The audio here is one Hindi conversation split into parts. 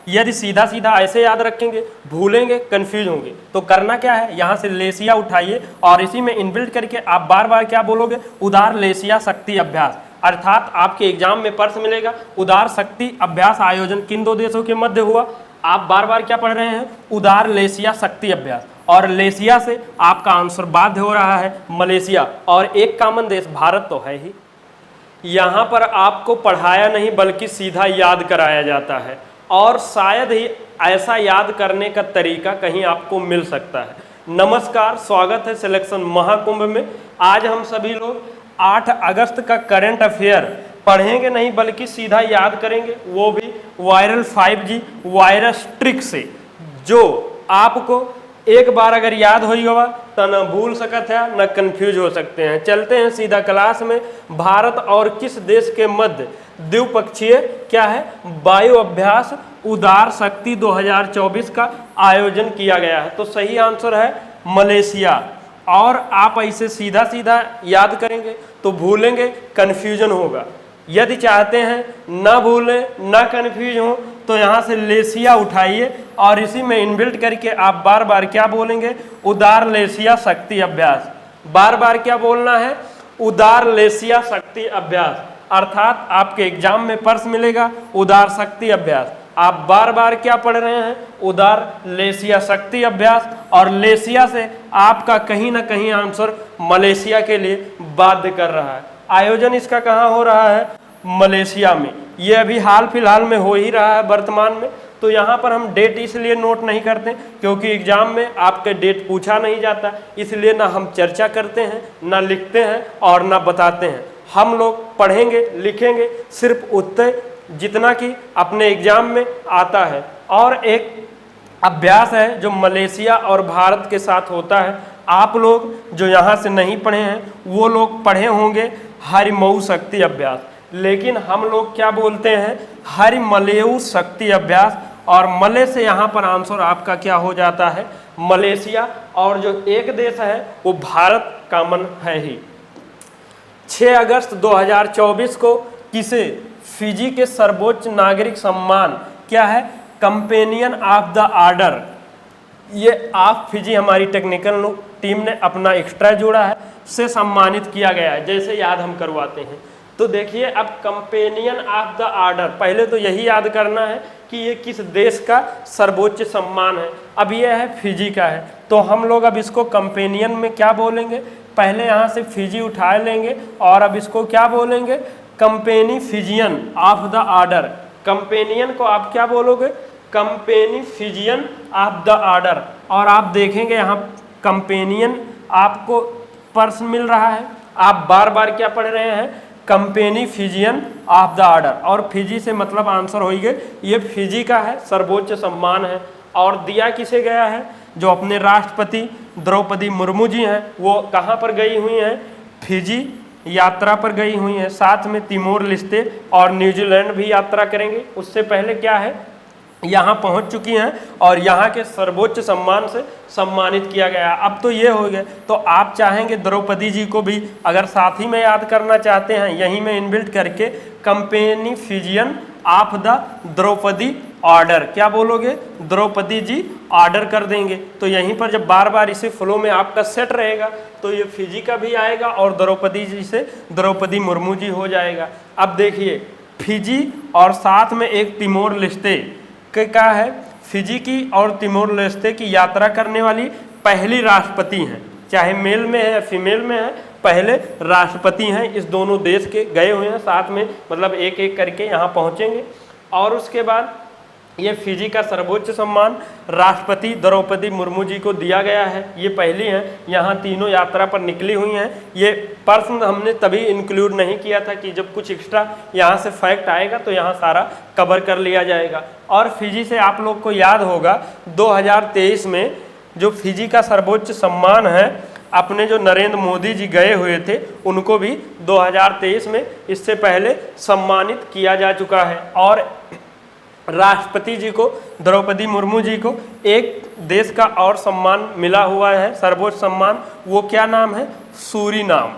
यदि सीधा सीधा ऐसे याद रखेंगे, भूलेंगे, कंफ्यूज होंगे। तो करना क्या है, यहाँ से लेसिया उठाइए और इसी में इनबिल्ट करके आप बार बार क्या बोलोगे, उदार लेसिया शक्ति अभ्यास। अर्थात आपके एग्जाम में प्रश्न मिलेगा उदार शक्ति अभ्यास आयोजन किन दो देशों के मध्य हुआ। आप बार बार क्या पढ़ रहे हैं, उदार लेसिया शक्ति अभ्यास, और लेसिया से आपका आंसर बाध्य हो रहा है मलेशिया, और एक कॉमन देश भारत तो है ही। यहाँ पर आपको पढ़ाया नहीं बल्कि सीधा याद कराया जाता है, और शायद ही ऐसा याद करने का तरीका कहीं आपको मिल सकता है। नमस्कार, स्वागत है सिलेक्शन महाकुंभ में। आज हम सभी लोग 8 अगस्त का करंट अफेयर पढ़ेंगे नहीं बल्कि सीधा याद करेंगे, वो भी वायरल 5G वायरस ट्रिक से, जो आपको एक बार अगर याद हो होगा तो न भूल सकत है न कंफ्यूज हो सकते हैं। चलते हैं सीधा क्लास में। भारत और किस देश के मध्य द्विपक्षीय क्या है, वायु अभ्यास उदार शक्ति 2024 का आयोजन किया गया है। तो सही आंसर है मलेशिया। और आप ऐसे सीधा सीधा याद करेंगे तो भूलेंगे, कंफ्यूजन होगा। यदि चाहते हैं ना भूलें ना कंफ्यूज हो तो यहाँ से लेसिया उठाइए और इसी में इनबिल्ट करके आप बार बार क्या बोलेंगे, उदार लेसिया शक्ति अभ्यास। बार बार क्या बोलना है, उदार लेसिया शक्ति अभ्यास। अर्थात आपके एग्जाम में प्रश्न मिलेगा उदार शक्ति अभ्यास। आप बार बार क्या पढ़ रहे हैं, उदार लेसिया शक्ति अभ्यास, और लेसिया से आपका कहीं ना कहीं आंसर मलेशिया के लिए बाध्य कर रहा है। आयोजन इसका कहाँ हो रहा है, मलेशिया में। ये अभी हाल फिलहाल में हो ही रहा है वर्तमान में। तो यहाँ पर हम डेट इसलिए नोट नहीं करते क्योंकि एग्जाम में आपके डेट पूछा नहीं जाता, इसलिए ना हम चर्चा करते हैं, ना लिखते हैं और ना बताते हैं। हम लोग पढ़ेंगे लिखेंगे सिर्फ उतने जितना कि अपने एग्जाम में आता है। और एक अभ्यास है जो मलेशिया और भारत के साथ होता है। आप लोग जो यहाँ से नहीं पढ़े हैं वो लोग पढ़े होंगे हरिमऊ शक्ति अभ्यास, लेकिन हम लोग क्या बोलते हैं, हरिमलेऊ शक्ति अभ्यास। और मले से यहाँ पर आंसर आपका क्या हो जाता है, मलेशिया। और जो एक देश है वो भारत कॉमन है ही। 6 अगस्त 2024 को किसे फिजी के सर्वोच्च नागरिक सम्मान क्या है, कंपेनियन ऑफ द ऑर्डर, ये ऑफ फिजी हमारी टेक्निकल टीम ने अपना एक्स्ट्रा जोड़ा है, से सम्मानित किया गया है। जैसे याद हम करवाते हैं तो देखिए, अब कंपेनियन ऑफ द ऑर्डर, पहले तो यही याद करना है कि ये किस देश का सर्वोच्च सम्मान है। अब ये है फिजी का है, तो हम लोग अब इसको कंपेनियन में क्या बोलेंगे, पहले यहाँ से फिजी उठा लेंगे और अब इसको क्या बोलेंगे, company Fijian of the order. Companion को आप क्या बोलोगे, company Fijian of the order. और आप देखेंगे यहाँ कंपेनियन आपको प्रश्न मिल रहा है, आप बार बार क्या पढ़ रहे हैं, company Fijian of the order. और फिजी से मतलब आंसर होइगे, ये फिजी का है, सर्वोच्च सम्मान है। और दिया किसे गया है, जो अपने राष्ट्रपति द्रौपदी मुर्मू जी हैं, वो कहाँ पर गई हुई हैं, फिजी यात्रा पर गई हुई हैं। साथ में तिमोर लिस्ते और न्यूजीलैंड भी यात्रा करेंगे। उससे पहले क्या है, यहाँ पहुँच चुकी हैं और यहाँ के सर्वोच्च सम्मान से सम्मानित किया गया। अब तो ये हो गया, तो आप चाहेंगे द्रौपदी जी को भी अगर साथ ही में याद करना चाहते हैं, यहीं में इनबिल्ट करके company Fijian of the Draupadi order, क्या बोलोगे, द्रौपदी जी ऑर्डर कर देंगे। तो यहीं पर जब बार बार इसे फ्लो में आपका सेट रहेगा तो ये फिजी का भी आएगा और द्रौपदी जी से द्रौपदी मुर्मू जी हो जाएगा। अब देखिए, फिजी और साथ में एक तिमोर लिस्ते क्या है, फिजी की और तिमोर लेस्ते की यात्रा करने वाली पहली राष्ट्रपति हैं, चाहे मेल में है या फीमेल में है, पहले राष्ट्रपति हैं इस दोनों देश के, गए हुए हैं साथ में, मतलब एक एक करके यहाँ पहुँचेंगे। और उसके बाद ये फिजी का सर्वोच्च सम्मान राष्ट्रपति द्रौपदी मुर्मू जी को दिया गया है, ये पहली हैं, यहाँ तीनों यात्रा पर निकली हुई हैं। ये प्रश्न हमने तभी इंक्लूड नहीं किया था कि जब कुछ एक्स्ट्रा यहाँ से फैक्ट आएगा तो यहाँ सारा कवर कर लिया जाएगा। और फिजी से आप लोग को याद होगा 2023 में जो फिजी का सर्वोच्च सम्मान है, अपने जो नरेंद्र मोदी जी गए हुए थे उनको भी 2023 में इससे पहले सम्मानित किया जा चुका है। और राष्ट्रपति जी को, द्रौपदी मुर्मू जी को एक देश का और सम्मान मिला हुआ है, सर्वोच्च सम्मान, वो क्या नाम है, सूरीनाम।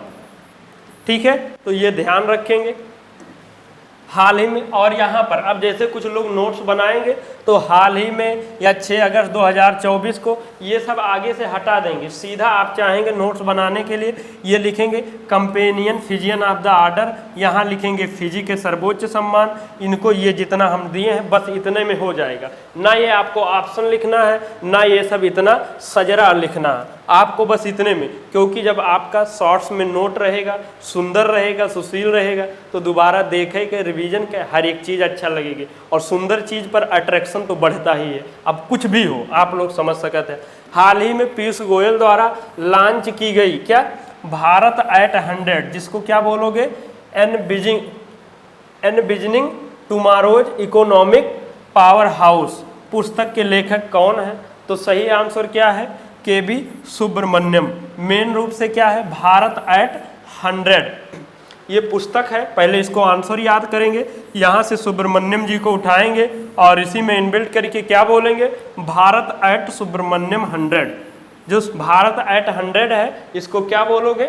ठीक है, तो ये ध्यान रखेंगे। हाल ही में, और यहाँ पर अब जैसे कुछ लोग नोट्स बनाएंगे तो हाल ही में या 6 अगस्त 2024 को ये सब आगे से हटा देंगे। सीधा आप चाहेंगे नोट्स बनाने के लिए ये लिखेंगे companion Fijian of the order, यहाँ लिखेंगे फिजी के सर्वोच्च सम्मान, इनको ये जितना हम दिए हैं बस इतने में हो जाएगा। ना ये आपको ऑप्शन लिखना है, ना ये सब इतना सजरा लिखना है, आपको बस इतने में, क्योंकि जब आपका शॉर्ट्स में नोट रहेगा, सुंदर रहेगा, सुशील रहेगा, तो दोबारा देखे के रिवीजन के हर एक चीज़ अच्छा लगेगी, और सुंदर चीज़ पर अट्रैक्शन तो बढ़ता ही है। अब कुछ भी हो आप लोग समझ सकते हैं। हाल ही में पीयूष गोयल द्वारा लॉन्च की गई क्या, भारत एट 100, जिसको क्या बोलोगे, envisioning tomorrow's economic power house, पुस्तक के लेखक कौन है? तो सही आंसर क्या है, के.बी. सुब्रमण्यम। मेन रूप से क्या है, भारत एट 100 ये पुस्तक है। पहले इसको आंसर याद करेंगे, यहाँ से सुब्रमण्यम जी को उठाएंगे और इसी में इनबिल्ट करके क्या बोलेंगे, भारत एट सुब्रमण्यम 100। जो भारत एट 100 है इसको क्या बोलोगे,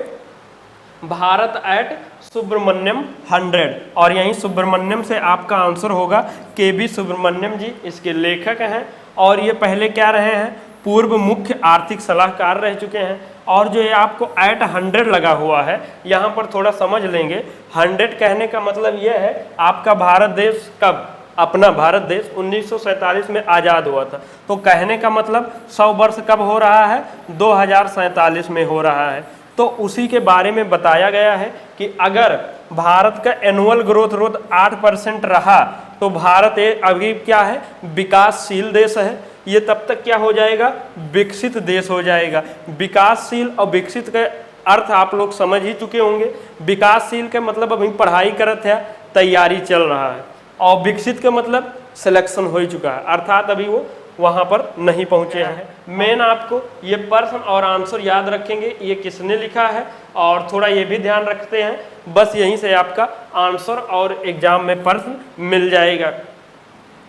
भारत एट सुब्रमण्यम 100, और यहीं सुब्रमण्यम से आपका आंसर होगा के.बी. सुब्रमण्यम जी, इसके लेखक हैं। और ये पहले क्या रहे हैं, पूर्व मुख्य आर्थिक सलाहकार रह चुके हैं। और जो ये आपको एट 100 लगा हुआ है, यहाँ पर थोड़ा समझ लेंगे। 100 कहने का मतलब ये है आपका भारत देश कब, अपना भारत देश 1947 में आज़ाद हुआ था, तो कहने का मतलब 100 वर्ष कब हो रहा है, 2047 में हो रहा है। तो उसी के बारे में बताया गया है कि अगर भारत का एनुअल ग्रोथ रेट 8% रहा तो भारत अभी क्या है, विकासशील देश है। ये तब तक क्या हो जाएगा, विकसित देश हो जाएगा। विकासशील और विकसित का अर्थ आप लोग समझ ही चुके होंगे। विकासशील के मतलब अभी पढ़ाई करत है, तैयारी चल रहा है, और विकसित का मतलब सिलेक्शन हो ही चुका है, अर्थात अभी वो वहाँ पर नहीं पहुँचे हैं। मेन आपको ये प्रश्न और आंसर याद रखेंगे, ये किसने लिखा है, और थोड़ा ये भी ध्यान रखते हैं, बस यहीं से आपका आंसर और एग्जाम में प्रश्न मिल जाएगा।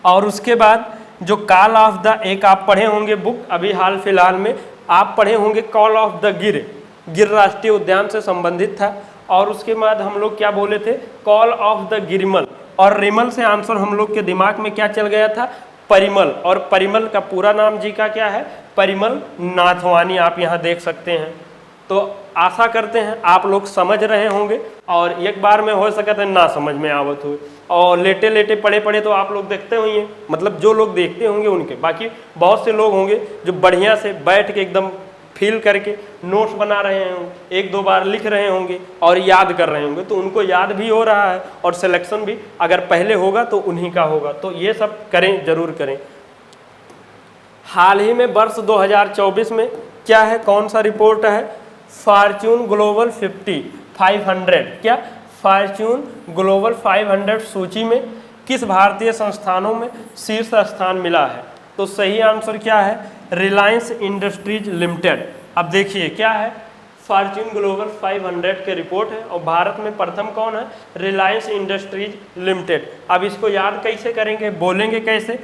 और उसके बाद जो कॉल ऑफ द, एक आप पढ़े होंगे बुक अभी हाल फिलहाल में आप पढ़े होंगे, कॉल ऑफ द गिर राष्ट्रीय उद्यान से संबंधित था। और उसके बाद हम लोग क्या बोले थे, कॉल ऑफ द गिरिमल, और रिमल से आंसर हम लोग के दिमाग में क्या चल गया था, परिमल। और परिमल का पूरा नाम जी का क्या है, परिमल नाथवानी, आप यहाँ देख सकते हैं। तो आशा करते हैं आप लोग समझ रहे होंगे, और एक बार में हो सकता है ना समझ में आवत हुए, और लेटे लेटे पढ़े पढ़े तो आप लोग देखते होंगे, मतलब जो लोग देखते होंगे उनके, बाकी बहुत से लोग होंगे जो बढ़िया से बैठ के एकदम फील करके नोट्स बना रहे होंगे, 1-2 बार लिख रहे होंगे और याद कर रहे होंगे, तो उनको याद भी हो रहा है, और सिलेक्शन भी अगर पहले होगा तो उन्हीं का होगा। तो ये सब करें, जरूर करें। हाल ही में वर्ष 2024 में क्या है, कौन सा रिपोर्ट है, फॉर्च्यून ग्लोबल 500, क्या फॉर्च्यून ग्लोबल 500 सूची में किस भारतीय संस्थानों में शीर्ष स्थान मिला है? तो सही आंसर क्या है, रिलायंस इंडस्ट्रीज लिमिटेड। अब देखिए क्या है, फॉर्च्यून ग्लोबल 500 के रिपोर्ट है, और भारत में प्रथम कौन है, रिलायंस इंडस्ट्रीज लिमिटेड। अब इसको याद कैसे करेंगे, बोलेंगे कैसे,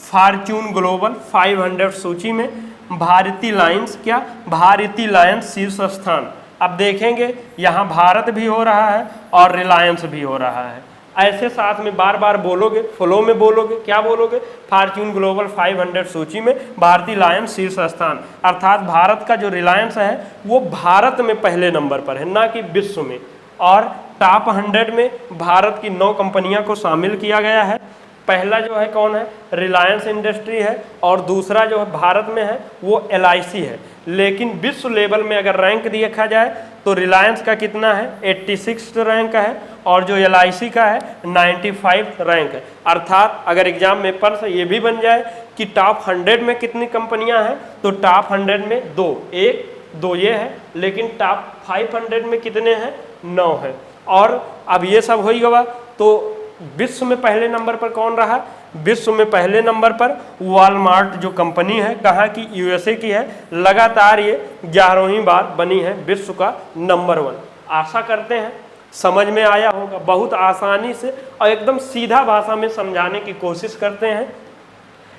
फॉर्च्यून ग्लोबल 500 सूची में भारतीय लायंस, क्या भारतीय लायंस शीर्ष स्थान। अब देखेंगे यहाँ भारत भी हो रहा है और रिलायंस भी हो रहा है, ऐसे साथ में बार बार बोलोगे, फ्लो में बोलोगे, क्या बोलोगे, फॉर्च्यून ग्लोबल 500 सूची में भारतीय लायंस शीर्ष स्थान, अर्थात भारत का जो रिलायंस है वो भारत में पहले नंबर पर है, ना कि विश्व में। और टॉप 100 में भारत की 9 कंपनियां को शामिल किया गया है। पहला जो है कौन है, रिलायंस इंडस्ट्री है, और दूसरा जो है भारत में है वो LIC है। लेकिन विश्व लेवल में अगर रैंक देखा जाए तो रिलायंस का कितना है, 86 रैंक है, और जो LIC का है 95 रैंक है। अर्थात अगर एग्जाम में प्रश्न ये भी बन जाए कि टॉप 100 में कितनी कंपनियां हैं, तो टॉप 100 में 2 ये है, लेकिन टॉप 500 में कितने हैं, 9 है। और अब ये सब हो ही गया, तो विश्व में पहले नंबर पर कौन रहा, विश्व में पहले नंबर पर वॉलमार्ट जो कंपनी है, कहाँ की, USA की है, लगातार ये 11वीं बार बनी है विश्व का नंबर 1। आशा करते हैं समझ में आया होगा, बहुत आसानी से और एकदम सीधा भाषा में समझाने की कोशिश करते हैं।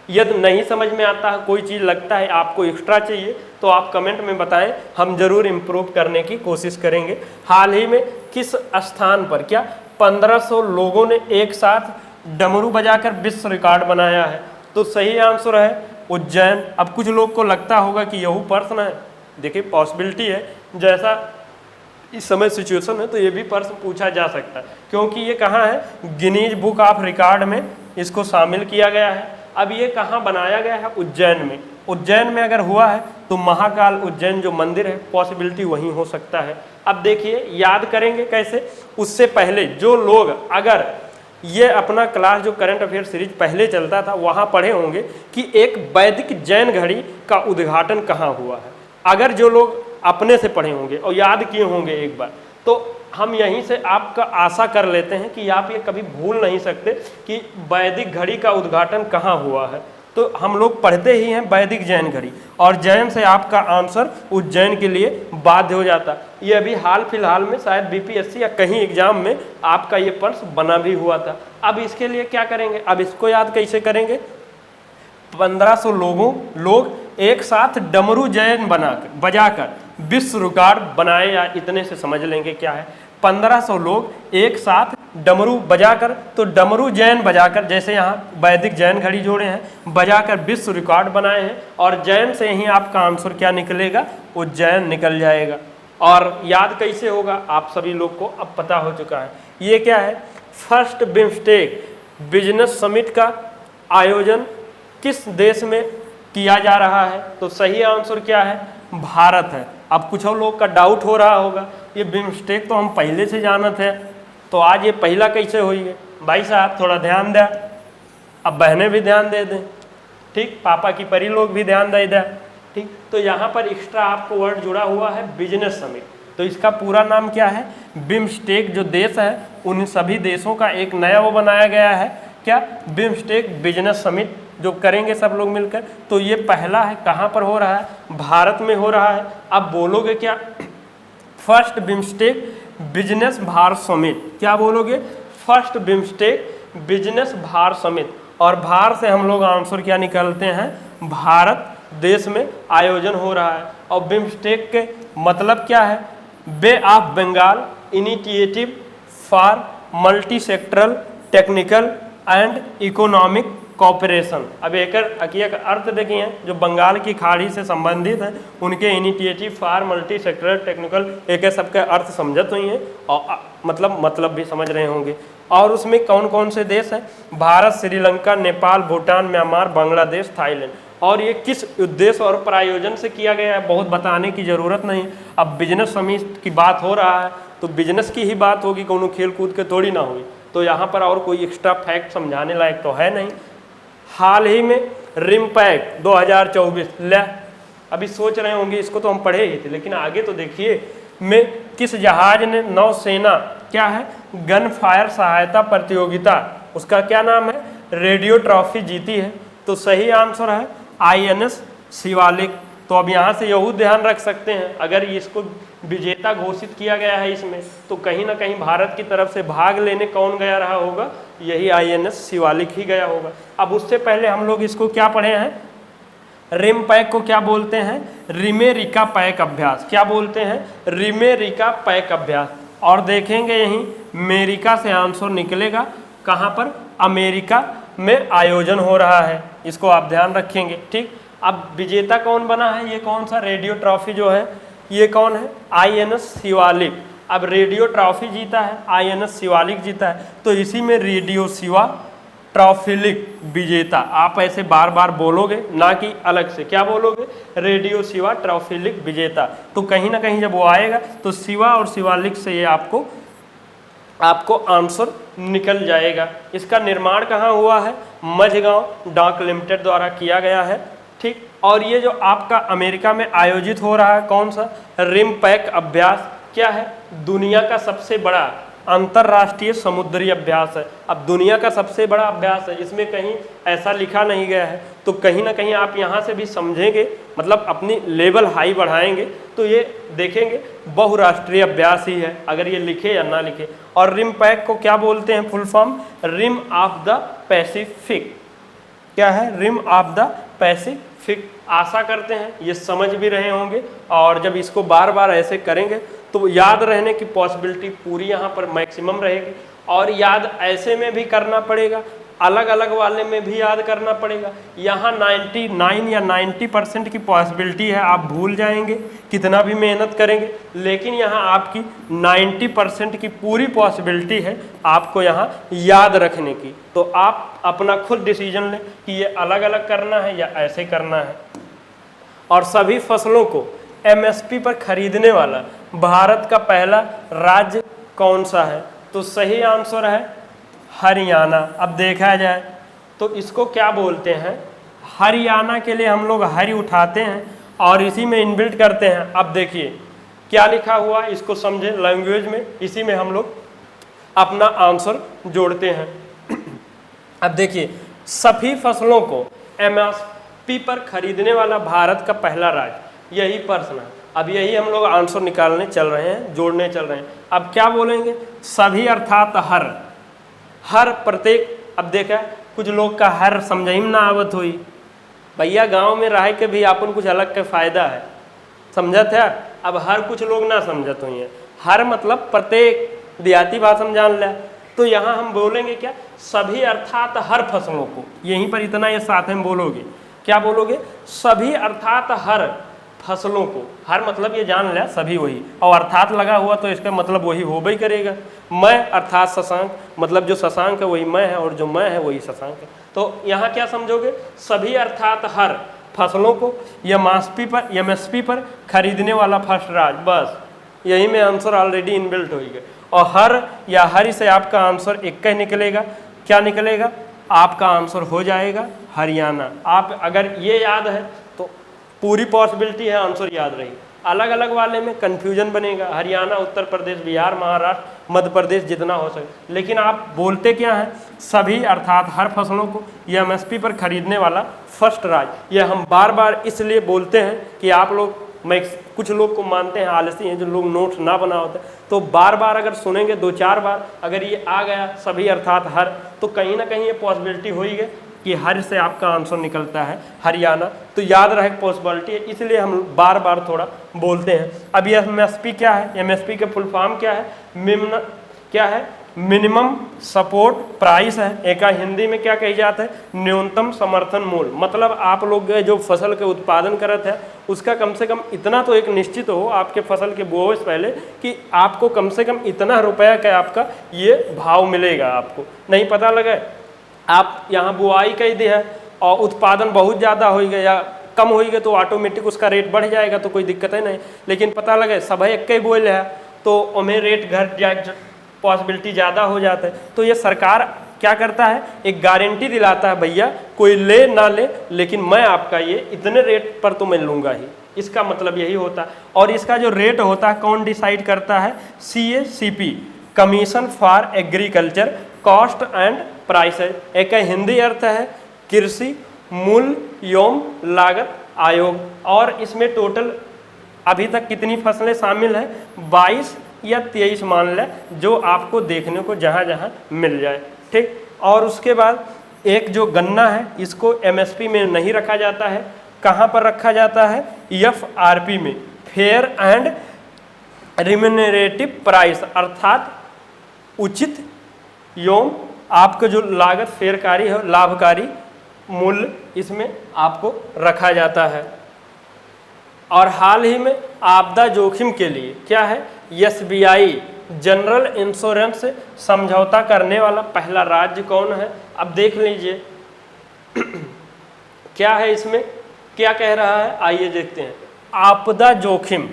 यदि नहीं समझ में आता है, कोई चीज़ लगता है आपको एक्स्ट्रा चाहिए, तो आप कमेंट में बताएं, हम जरूर इम्प्रूव करने की कोशिश करेंगे। हाल ही में किस स्थान पर, क्या 1500 लोगों ने एक साथ डमरू बजाकर विश्व रिकॉर्ड बनाया है। तो सही आंसर है उज्जैन। अब कुछ लोग को लगता होगा कि यही प्रश्न है, देखिए पॉसिबिलिटी है, जैसा इस समय सिचुएशन है तो ये भी प्रश्न पूछा जा सकता है, क्योंकि ये कहाँ है, गिनीज बुक ऑफ रिकॉर्ड में इसको शामिल किया गया है। अब ये कहाँ बनाया गया है, उज्जैन में। उज्जैन में अगर हुआ है तो महाकाल उज्जैन जो मंदिर है, पॉसिबिलिटी वहीं हो सकता है। अब देखिए याद करेंगे कैसे, उससे पहले जो लोग अगर ये अपना क्लास जो करंट अफेयर सीरीज पहले चलता था वहाँ पढ़े होंगे कि एक वैदिक जैन घड़ी का उद्घाटन कहाँ हुआ है। अगर जो लोग अपने से पढ़े होंगे और याद किए होंगे एक बार, तो हम यहीं से आपका आशा कर लेते हैं कि आप ये कभी भूल नहीं सकते कि वैदिक घड़ी का उद्घाटन कहाँ हुआ है। तो हम लोग पढ़ते ही हैं वैदिक जैन घड़ी, और जैन से आपका आंसर उज्जैन के लिए बाध्य हो जाता। ये अभी हाल फिलहाल में शायद बीपीएससी या कहीं एग्जाम में आपका ये प्रश्न बना भी हुआ था। अब इसके लिए क्या करेंगे, अब इसको याद कैसे करेंगे, 1500 लोग एक साथ डमरू जैन बजाकर विश्व रिकॉर्ड बनाए, या इतने से समझ लेंगे क्या है। 1500 लोग एक साथ डमरू बजाकर, तो डमरू जैन बजाकर, जैसे यहाँ वैदिक जैन घड़ी जोड़े हैं, बजाकर विश्व रिकॉर्ड बनाए हैं, और जैन से ही आपका आंसर क्या निकलेगा, उज्जैन निकल जाएगा। और याद कैसे होगा आप सभी लोग को अब पता हो चुका है। ये क्या है, फर्स्ट बिम्स्टेक बिजनेस समिट का आयोजन किस देश में किया जा रहा है, तो सही आंसर क्या है, भारत है। अब कुछ और लोग का डाउट हो रहा होगा, ये बिम्स्टेक तो हम पहले से जानते हैं, तो आज ये पहला कैसे हुई है। भाई साहब थोड़ा ध्यान दें, अब बहनें भी ध्यान दे दें, ठीक, पापा की परी लोग भी ध्यान दे दें, ठीक। तो यहाँ पर एक्स्ट्रा आपको वर्ड जुड़ा हुआ है बिजनेस समिट। तो इसका पूरा नाम क्या है, बिम्स्टेक जो देश है उन सभी देशों का एक नया वो बनाया गया है, क्या, बिम्स्टेक बिजनेस समिट जो करेंगे सब लोग मिलकर। तो ये पहला है, कहाँ पर हो रहा है, भारत में हो रहा है। अब बोलोगे क्या, first BIMSTEC business Bharat summit, क्या बोलोगे, first BIMSTEC business Bharat summit. और भारत से हम लोग आंसर क्या निकालते हैं, भारत देश में आयोजन हो रहा है। और बिम्स्टेक के मतलब क्या है, bay of Bengal initiative for multi sectoral technical and economic cooperation. अब एक अर्थ देखिए, जो बंगाल की खाड़ी से संबंधित है उनके initiative for multi sectoral technical, एक सबके अर्थ समझत हुई हैं और मतलब भी समझ रहे होंगे। और उसमें कौन कौन से देश हैं, भारत, श्रीलंका, नेपाल, भूटान, म्यांमार, बांग्लादेश, थाईलैंड। और ये किस उद्देश्य और प्रायोजन से किया गया है, बहुत बताने की ज़रूरत नहीं। अब बिजनेस समिट की बात हो रहा है तो बिजनेस की ही बात होगी, कोनो खेल कूद के थोड़ी ना हुई। तो यहाँ पर और कोई एक्स्ट्रा फैक्ट समझाने लायक तो है नहीं। हाल ही में रिमपैक 2024, ले अभी सोच रहे होंगे इसको तो हम पढ़े ही थे, लेकिन आगे तो देखिए, में किस जहाज ने नौसेना, क्या है, गन फायर सहायता प्रतियोगिता, उसका क्या नाम है, रेडियो ट्रॉफी जीती है। तो सही आंसर है INS शिवालिक। तो अब यहाँ से यही ध्यान रख सकते हैं, अगर इसको विजेता घोषित किया गया है इसमें, तो कहीं ना कहीं भारत की तरफ से भाग लेने कौन गया रहा होगा, यही INS शिवालिक ही गया होगा। अब उससे पहले हम लोग इसको क्या पढ़े हैं, रिम पैक को क्या बोलते हैं, रिमेरिका पैक अभ्यास, क्या बोलते हैं, रिमेरिका पैक अभ्यास। और देखेंगे यहीं अमेरिका से आंसर निकलेगा, कहाँ पर, अमेरिका में आयोजन हो रहा है, इसको आप ध्यान रखेंगे, ठीक। अब विजेता कौन बना है, ये कौन सा रेडियो ट्रॉफी जो है, ये कौन है, INS शिवालिक। अब रेडियो ट्रॉफी जीता है, INS शिवालिक जीता है, तो इसी में रेडियो शिवा ट्रॉफिलिक विजेता, आप ऐसे बार बार बोलोगे, ना कि अलग से, क्या बोलोगे, रेडियो शिवा ट्रॉफिलिक विजेता। तो कहीं ना कहीं जब वो आएगा तो शिवा और शिवालिक से ये आपको आंसर निकल जाएगा। इसका निर्माण कहाँ हुआ है, मझगांव डाक लिमिटेड द्वारा किया गया है, ठीक। और ये जो आपका अमेरिका में आयोजित हो रहा है कौन सा, रिम पैक अभ्यास, क्या है, दुनिया का सबसे बड़ा अंतर्राष्ट्रीय समुद्री अभ्यास है। अब दुनिया का सबसे बड़ा अभ्यास है, इसमें कहीं ऐसा लिखा नहीं गया है, तो कहीं ना कहीं आप यहाँ से भी समझेंगे, मतलब अपनी लेवल हाई बढ़ाएंगे तो ये देखेंगे बहुराष्ट्रीय अभ्यास ही है, अगर ये लिखे या ना लिखे। और रिम पैक को क्या बोलते हैं, full form, rim of the Pacific, क्या है, रिम ऑफ द पैसिफिक। आशा करते हैं ये समझ भी रहे होंगे, और जब इसको बार बार ऐसे करेंगे तो याद रहने की पॉसिबिलिटी पूरी यहाँ पर मैक्सिमम रहेगी। और याद ऐसे में भी करना पड़ेगा, अलग अलग वाले में भी याद करना पड़ेगा। यहाँ 99 या 90% की पॉसिबिलिटी है आप भूल जाएंगे कितना भी मेहनत करेंगे, लेकिन यहाँ आपकी 90% की पूरी पॉसिबिलिटी है आपको यहाँ याद रखने की। तो आप अपना खुद डिसीजन लें कि ये अलग अलग करना है या ऐसे करना है। और सभी फसलों को एमएसपी पर खरीदने वाला भारत का पहला राज्य कौन सा है? तो सही आंसर है हरियाणा। अब देखा जाए तो इसको क्या बोलते हैं, हरियाणा के लिए हम लोग हरि उठाते हैं और इसी में इनबिल्ट करते हैं। अब देखिए क्या लिखा हुआ, इसको समझे लैंग्वेज में, इसी में हम लोग अपना आंसर जोड़ते हैं। अब देखिए सभी फसलों को एमएसपी पर खरीदने वाला भारत का पहला राज्य, यही प्रश्न है। अब यही हम लोग आंसर निकालने चल रहे हैं, जोड़ने चल रहे हैं। अब क्या बोलेंगे, सभी अर्थात हर प्रत्येक। अब देखा कुछ लोग का हर समझ में ना आवत हुई, भैया गांव में रह के भी अपन कुछ अलग का फायदा है, समझत है। अब हर कुछ लोग ना समझत हुई है, हर मतलब प्रत्येक, देहाती भाषा में जान लिया। तो यहाँ हम बोलेंगे क्या, सभी अर्थात हर फसलों को, यहीं पर इतना ये साथ में बोलोगे, क्या बोलोगे, सभी अर्थात हर फसलों को। हर मतलब ये जान लिया सभी वही, और अर्थात लगा हुआ तो इसका मतलब वही हो ही करेगा। मैं अर्थात शशांक, मतलब जो शशांक है वही मैं है और जो मैं है वही शशांक है। तो यहाँ क्या समझोगे, सभी अर्थात हर फसलों को एमएसपी पर खरीदने वाला फर्स्ट राज्य, बस यही में आंसर ऑलरेडी इनबिल्ट हो गया। और हर या हरि से आपका आंसर एक ही निकलेगा, क्या निकलेगा, आपका आंसर हो जाएगा हरियाणा। आप अगर ये याद है तो पूरी पॉसिबिलिटी है आंसर याद रही। अलग अलग वाले में कन्फ्यूजन बनेगा, हरियाणा, उत्तर प्रदेश, बिहार, महाराष्ट्र, मध्य प्रदेश, जितना हो सके। लेकिन आप बोलते क्या हैं, सभी अर्थात हर फसलों को एमएसपी पर खरीदने वाला फर्स्ट राज्य। यह हम बार बार इसलिए बोलते हैं कि आप लोग, मैं कुछ लोग को मानते हैं आलसी हैं जो लोग नोट्स ना बना होते, तो बार बार अगर सुनेंगे 2-4 बार, अगर ये आ गया सभी अर्थात हर, तो कहीं ना कहीं ये पॉसिबिलिटी हो ही गई कि हर से आपका आंसर निकलता है हरियाणा। तो याद रहे पॉसिबिलिटी है, इसलिए हम बार बार थोड़ा बोलते हैं। अब ये एमएसपी क्या है, एमएसपी के फुल फॉर्म क्या है, मिनिमम सपोर्ट प्राइस है। एक हिंदी में क्या कही जाता है, न्यूनतम समर्थन मूल्य। मतलब आप लोग जो फसल के उत्पादन करते हैं उसका कम से कम इतना तो एक निश्चित हो आपके फसल के बोए से पहले कि आपको कम से कम इतना रुपया का आपका ये भाव मिलेगा। आपको नहीं पता लगे, आप यहाँ बुआई कर दी है और उत्पादन बहुत ज़्यादा हो गया या कम हो गया तो ऑटोमेटिक उसका रेट बढ़ जाएगा, तो कोई दिक्कत है नहीं। लेकिन पता लगे सब एक ही बोल है तो उन्हें रेट घट जाए, पॉसिबिलिटी ज़्यादा हो जाता है। तो ये सरकार क्या करता है, एक गारंटी दिलाता है, भैया कोई ले ना ले लेकिन मैं आपका ये इतने रेट पर तो मैं लूँगा ही। इसका मतलब यही होता है। और इसका जो रेट होता है कौन डिसाइड करता है, CACP, commission for agriculture cost and price है। एक हिंदी अर्थ है कृषि मूल्य एवं लागत आयोग। और इसमें टोटल अभी तक कितनी फसलें शामिल हैं, 22 या 23 मान लें, जो आपको देखने को जहाँ जहाँ मिल जाए, ठीक। और उसके बाद एक जो गन्ना है इसको एमएसपी में नहीं रखा जाता है, कहाँ पर रखा जाता है, FRP में, फेयर एंड रिम्यूनरेटिव प्राइस, अर्थात उचित एवं आपको जो लागत फेरकारी है, लाभकारी मूल्य, इसमें आपको रखा जाता है। और हाल ही में आपदा जोखिम के लिए क्या है, SBI जनरल इंश्योरेंस से समझौता करने वाला पहला राज्य कौन है। अब देख लीजिए क्या है इसमें, क्या कह रहा है, आइए देखते हैं। आपदा जोखिम,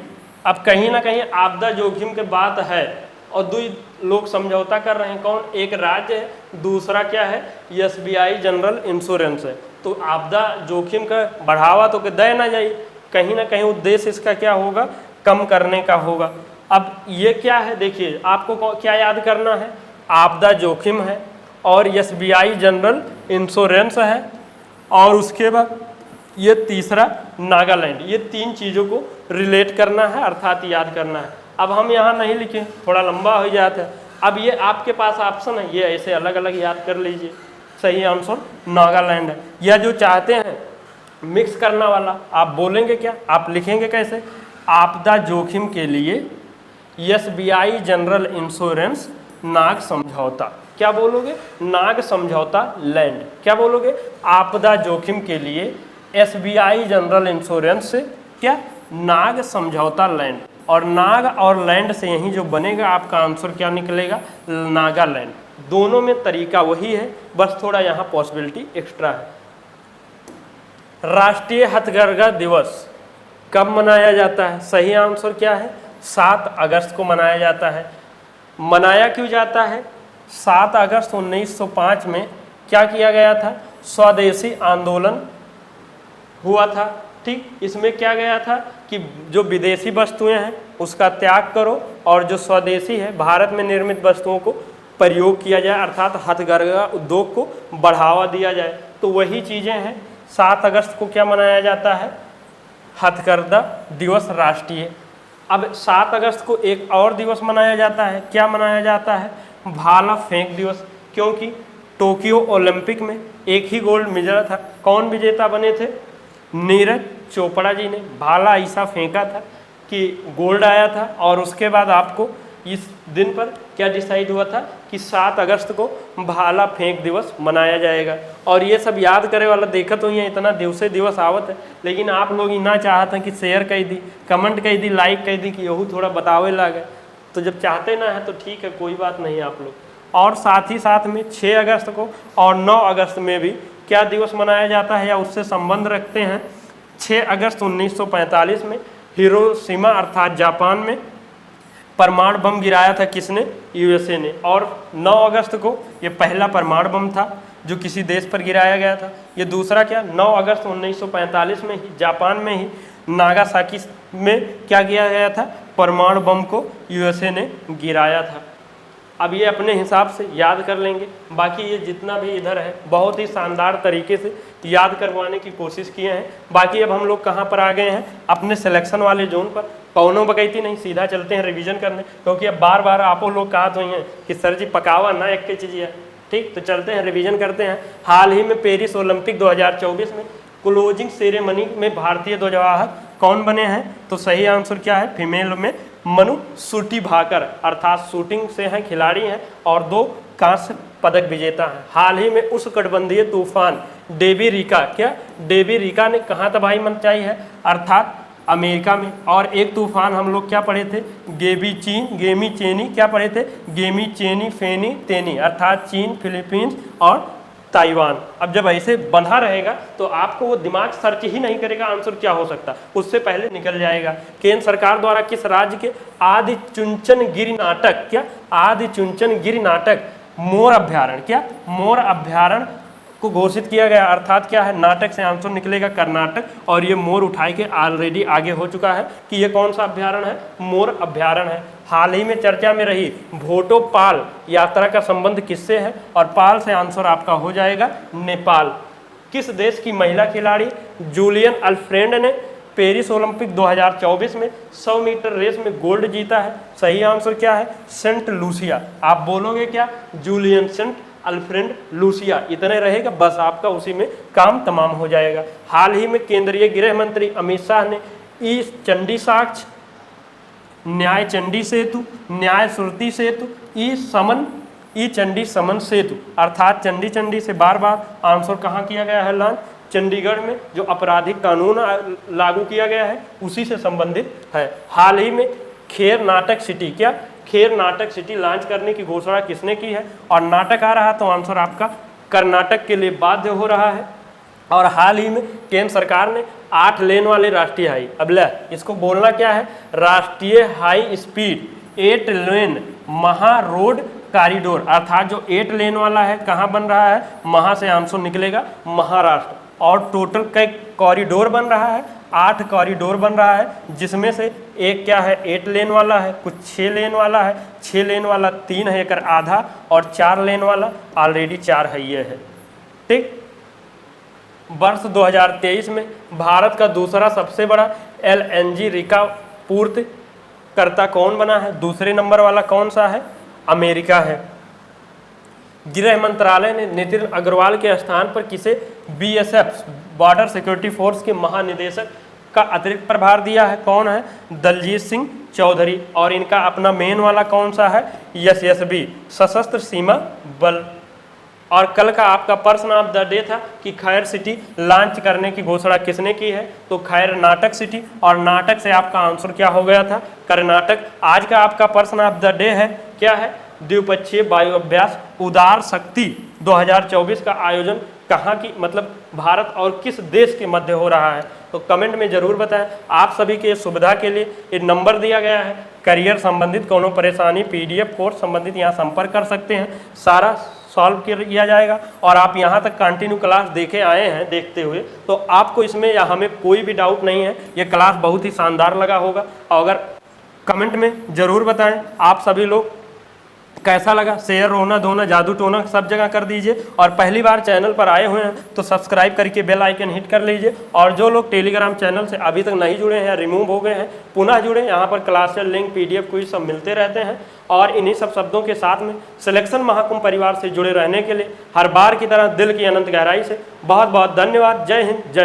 अब कहीं ना कहीं आपदा जोखिम के बात है और दो लोग समझौता कर रहे हैं, कौन, एक राज्य है, दूसरा क्या है, SBI जनरल इंश्योरेंस है। तो आपदा जोखिम का बढ़ावा तो दे ना जाए, कहीं ना कहीं उद्देश्य इसका क्या होगा, कम करने का होगा। अब ये क्या है, देखिए आपको क्या याद करना है, आपदा जोखिम है और SBI जनरल इंश्योरेंस है और उसके बाद ये तीसरा नागालैंड, ये 3 चीज़ों को रिलेट करना है, अर्थात याद करना है। अब हम यहाँ नहीं लिखे, थोड़ा लंबा हो जाता है। अब ये आपके पास ऑप्शन है, ये ऐसे अलग अलग याद कर लीजिए। सही आंसर नागालैंड है। या जो चाहते हैं मिक्स करना वाला, आप बोलेंगे क्या, आप लिखेंगे कैसे, आपदा जोखिम के लिए SBI जनरल इंश्योरेंस नाग समझौता। क्या बोलोगे? नाग समझौता लैंड। क्या बोलोगे? आपदा जोखिम के लिए SBI जनरल इंश्योरेंस से क्या नाग समझौता लैंड। और नाग और लैंड से यही जो बनेगा आपका आंसर क्या निकलेगा? नागालैंड। दोनों में तरीका वही है, बस थोड़ा यहाँ पॉसिबिलिटी एक्स्ट्रा है। राष्ट्रीय हथकरघा दिवस कब मनाया जाता है? सही आंसर क्या है? 7 अगस्त को मनाया जाता है। मनाया क्यों जाता है? 7 अगस्त 1905 में क्या किया गया था? स्वदेशी आंदोलन हुआ था। ठीक, इसमें क्या गया था कि जो विदेशी वस्तुएं हैं उसका त्याग करो और जो स्वदेशी है भारत में निर्मित वस्तुओं को प्रयोग किया जाए, अर्थात हथकरघा उद्योग को बढ़ावा दिया जाए। तो वही चीज़ें हैं। 7 अगस्त को क्या मनाया जाता है? हथकरघा दिवस राष्ट्रीय। अब 7 अगस्त को एक और दिवस मनाया जाता है। क्या मनाया जाता है? भाला फेंक दिवस। क्योंकि टोक्यो ओलंपिक में एक ही गोल्ड मिला था। कौन विजेता बने थे? नीरज चोपड़ा जी ने भाला ऐसा फेंका था कि गोल्ड आया था। और उसके बाद आपको इस दिन पर क्या डिसाइड हुआ था कि 7 अगस्त को भाला फेंक दिवस मनाया जाएगा। और ये सब याद करे वाला देखा तो ये इतना दिवस आवत है, लेकिन आप लोग इतना चाहते हैं कि शेयर कर दी, कमेंट कर दी, लाइक कर दी कि यहू थोड़ा बतावे लगे। तो जब चाहते ना है तो ठीक है, कोई बात नहीं आप लोग। और साथ ही साथ में 6 अगस्त को और 9 अगस्त में भी क्या दिवस मनाया जाता है या उससे संबंध रखते हैं? 6 अगस्त 1945 में हिरोशिमा अर्थात जापान में परमाणु बम गिराया था किसने? USA ने। और 9 अगस्त को ये पहला परमाणु बम था जो किसी देश पर गिराया गया था। ये दूसरा क्या? 9 अगस्त 1945 में ही जापान में ही नागासाकी में क्या किया गया था? परमाणु बम को USA ने गिराया था। अब ये अपने हिसाब से याद कर लेंगे। बाकी ये जितना भी इधर है बहुत ही शानदार तरीके से याद करवाने की कोशिश किए हैं। बाकी अब हम लोग कहाँ पर आ गए हैं? अपने सिलेक्शन वाले जोन पर। कौनों बकैती नहीं, सीधा चलते हैं रिवीजन करने, क्योंकि अब बार बार आप लोग कहा तो हैं कि सर जी पकावा ना एक की चीज़ है। ठीक, तो चलते हैं रिवीजन करते हैं। हाल ही में पेरिस ओलंपिक 2024 में क्लोजिंग सेरेमनी में भारतीय ध्वजवाहक कौन बने हैं? तो सही आंसर क्या है? फीमेल में मनु सूटी भाकर, अर्थात शूटिंग से हैं, खिलाड़ी हैं और 2 कांस्य पदक विजेता हैं। हाल ही में उष्णकटिबंधीय तूफान डेवी रिका, क्या डेवी रिका ने कहाँ तबाही मचाई है? अर्थात अमेरिका में। और एक तूफान हम लोग क्या पढ़े थे? गेमी चेनी, क्या पढ़े थे? गेमी चेनी फेनी तेनी, अर्थात चीन, फिलीपींस और ताइवान। अब जब ऐसे बंधा रहेगा तो आपको वो दिमाग सर्च ही नहीं करेगा आंसर क्या हो सकता, उससे पहले निकल जाएगा। केंद्र सरकार द्वारा किस राज्य के आदि चुंचन गिरि नाटक, क्या आदि चुंचन गिरि नाटक मोर अभ्यारण्य, क्या मोर अभ्यारण्य को घोषित किया गया? अर्थात क्या है? नाटक से आंसर निकलेगा कर्नाटक। और ये मोर उठाए के ऑलरेडी आगे हो चुका है कि ये कौन सा अभ्यारण्य है? मोर अभ्यारण्य है। हाल ही में चर्चा में रही भोटोपाल यात्रा का संबंध किससे है? और पाल से आंसर आपका हो जाएगा नेपाल। किस देश की महिला खिलाड़ी जूलियन अल्फ्रेंड ने पेरिस ओलंपिक 2024 में 100 मीटर रेस में गोल्ड जीता है? सही आंसर क्या है? Saint Lucia. आप बोलोगे क्या? जूलियन सेंट अल्फ्रेंड लूसिया, इतने रहेगा बस, आपका उसी में काम तमाम हो जाएगा। हाल ही में केंद्रीय गृह मंत्री अमित शाह ने ई चंडी साक्ष्य, न्याय चंडी सेतु, न्याय श्रुति सेतु, ई चंडी समन सेतु, अर्थात चंडी से बार बार आंसर कहाँ किया गया है? लॉन्च चंडीगढ़ में जो आपराधिक कानून लागू किया गया है उसी से संबंधित है। हाल ही में खेर नाटक सिटी, क्या खेर नाटक सिटी लॉन्च करने की घोषणा किसने की है? और नाटक आ रहा तो आंसर आपका कर्नाटक के लिए बाध्य हो रहा है। और हाल ही में केंद्र सरकार ने 8 लेन वाले राष्ट्रीय हाई, अब ले इसको बोलना क्या है? राष्ट्रीय हाई स्पीड 8 लेन महा रोड कॉरिडोर, अर्थात जो 8 लेन वाला है कहाँ बन रहा है? महा से आंसर निकलेगा महाराष्ट्र। और टोटल कई कॉरिडोर बन रहा है? 8 कॉरिडोर बन रहा है, जिसमें से एक क्या है? 8 लेन वाला है, कुछ 6 लेन वाला है, 6 लेन वाला 3 है, एक आधा, और 4 लेन वाला ऑलरेडी 4 है, ये है। ठीक, वर्ष 2023 में भारत का दूसरा सबसे बड़ा LNG रिका पूर्ति करता कौन बना है? दूसरे नंबर वाला कौन सा है? अमेरिका है। गृह मंत्रालय ने नितिन अग्रवाल के स्थान पर किसे BSF बॉर्डर सिक्योरिटी फोर्स के महानिदेशक का अतिरिक्त प्रभार दिया है, कौन है? दलजीत सिंह चौधरी। और इनका अपना मेन वाला कौन सा है? एसएसबी, सशस्त्र सीमा बल। और कल का आपका पर्सन ऑफ द डे था कि खैर सिटी लॉन्च करने की घोषणा किसने की है? तो खैर नाटक सिटी, और नाटक से आपका आंसर क्या हो गया था? कर्नाटक। आज का आपका पर्सन ऑफ द डे है, क्या है? द्विपक्षीय वायु अभ्यास उदार शक्ति 2024 का आयोजन कहाँ की, मतलब भारत और किस देश के मध्य हो रहा है? तो कमेंट में जरूर बताएं। आप सभी के सुविधा के लिए एक नंबर दिया गया है, करियर संबंधित कोनो परेशानी, पीडीएफ कोर्स संबंधित यहाँ संपर्क कर सकते हैं, सारा सॉल्व किया जाएगा। और आप यहाँ तक कंटिन्यू क्लास देखे आए हैं देखते हुए, तो आपको इसमें या हमें कोई भी डाउट नहीं है, ये क्लास बहुत ही शानदार लगा होगा। और अगर कमेंट में ज़रूर बताएं आप सभी लोग कैसा लगा, शेयर रोना धोना जादू टोना सब जगह कर दीजिए। और पहली बार चैनल पर आए हुए हैं तो सब्सक्राइब करके बेल आइकन हिट कर लीजिए। और जो लोग टेलीग्राम चैनल से अभी तक नहीं जुड़े हैं या रिमूव हो गए हैं, पुनः जुड़े, यहाँ पर क्लासेस लिंक पीडीएफ क्विज सब मिलते रहते हैं। और इन्हीं सब शब्दों के साथ में सिलेक्शन महाकुंभ परिवार से जुड़े रहने के लिए हर बार की तरह दिल की अनंत गहराई से बहुत बहुत धन्यवाद। जय हिंद, जय